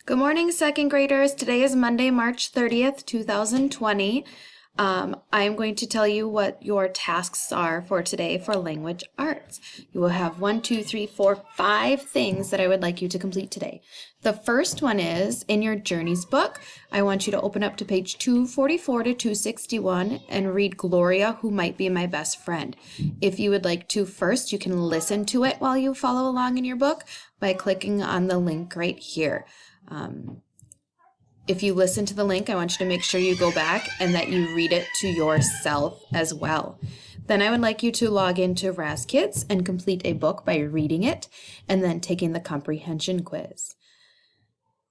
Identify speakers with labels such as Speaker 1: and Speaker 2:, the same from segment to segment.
Speaker 1: Good morning, second graders. Today is Monday, March 30th, 2020. I'm going to tell you what your tasks are for today for language arts. You will have 5 things that I would like you to complete today. The first one is in your Journeys book. I want you to open up to page 244 to 261 and read Gloria, Who Might Be My Best Friend. If you would like to first, you can listen to it while you follow along in your book by clicking on the link right here. If you listen to the link, I want you to make sure you go back and that you read it to yourself as well. Then I would like you to log into Raz Kids and complete a book by reading it and then taking the comprehension quiz.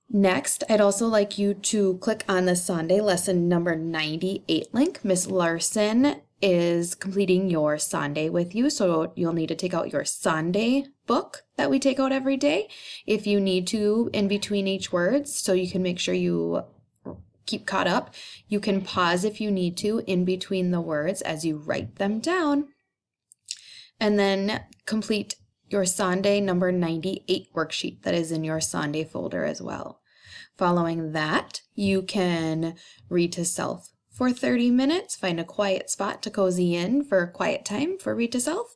Speaker 1: Next, I'd also like you to click on the Sunday lesson number 98 link. Miss Larson is completing your Sunday with you, so you'll need to take out your Sunday book that we take out every day if you need to in between each words, so you can make sure you keep caught up. You can pause if you need to in between the words as you write them down, and then complete your Sunday number 98 worksheet that is in your Sunday folder as well. Following that, you can read to self for 30 minutes, find a quiet spot to cozy in for quiet time for read to self.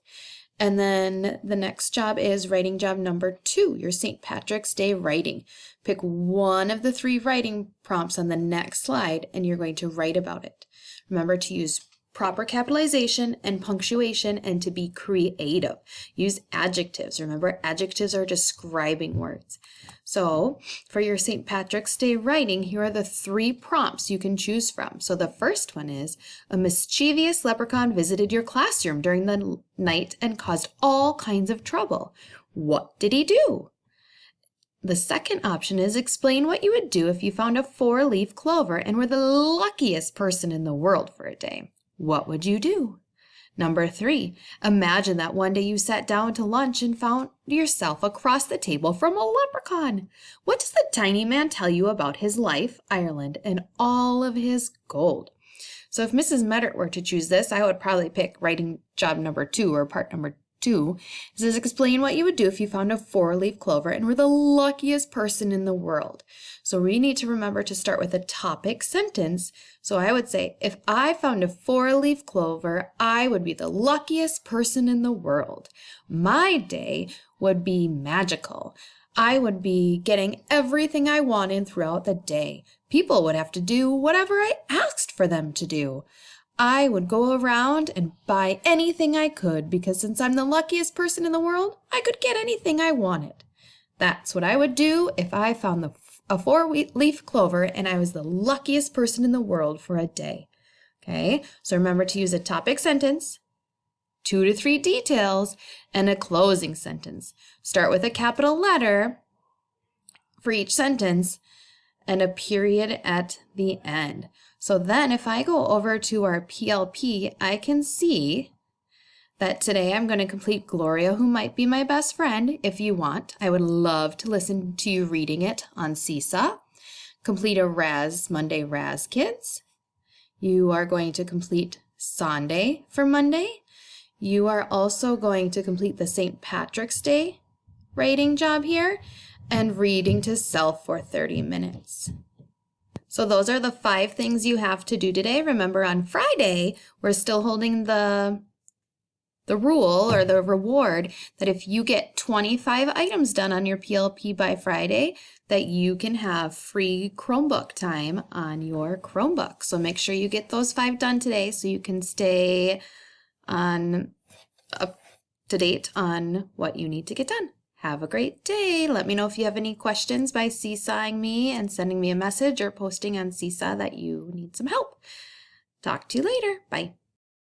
Speaker 1: And then the next job is writing job number 2, your St. Patrick's Day writing. Pick one of the 3 writing prompts on the next slide and you're going to write about it. Remember to use proper capitalization and punctuation and to be creative. Use adjectives. Remember, adjectives are describing words. So for your St. Patrick's Day writing, here are the 3 prompts you can choose from. So the first one is, a mischievous leprechaun visited your classroom during the night and caused all kinds of trouble. What did he do? The second option is, explain what you would do if you found a 4-leaf clover and were the luckiest person in the world for a day. What would you do? Number 3, imagine that one day you sat down to lunch and found yourself across the table from a leprechaun. What does the tiny man tell you about his life, Ireland, and all of his gold? So if Mrs. Meddert were to choose this, I would probably pick writing job number 2 or part number 2. It says, explain what you would do if you found a 4-leaf clover and were the luckiest person in the world. So we need to remember to start with a topic sentence. So I would say, if I found a 4-leaf clover, I would be the luckiest person in the world. My day would be magical. I would be getting everything I wanted throughout the day. People would have to do whatever I asked for them to do. I would go around and buy anything I could because since I'm the luckiest person in the world, I could get anything I wanted. That's what I would do if I found a 4-leaf clover and I was the luckiest person in the world for a day. Okay, so remember to use a topic sentence, 2 to 3 details, and a closing sentence. Start with a capital letter for each sentence and a period at the end. So then if I go over to our PLP, I can see that today I'm going to complete Gloria, Who Might Be My Best Friend. If you want, I would love to listen to you reading it on Seesaw. Complete a Monday Raz Kids. You are going to complete Sunday for Monday. You are also going to complete the St. Patrick's Day writing job here and reading to self for 30 minutes. So those are the 5 things you have to do today. Remember, on Friday, we're still holding the rule or the reward that if you get 25 items done on your PLP by Friday, that you can have free Chromebook time on your Chromebook. So make sure you get those 5 done today so you can stay up to date on what you need to get done. Have a great day. Let me know if you have any questions by seesawing me and sending me a message or posting on Seesaw that you need some help. Talk to you later. Bye.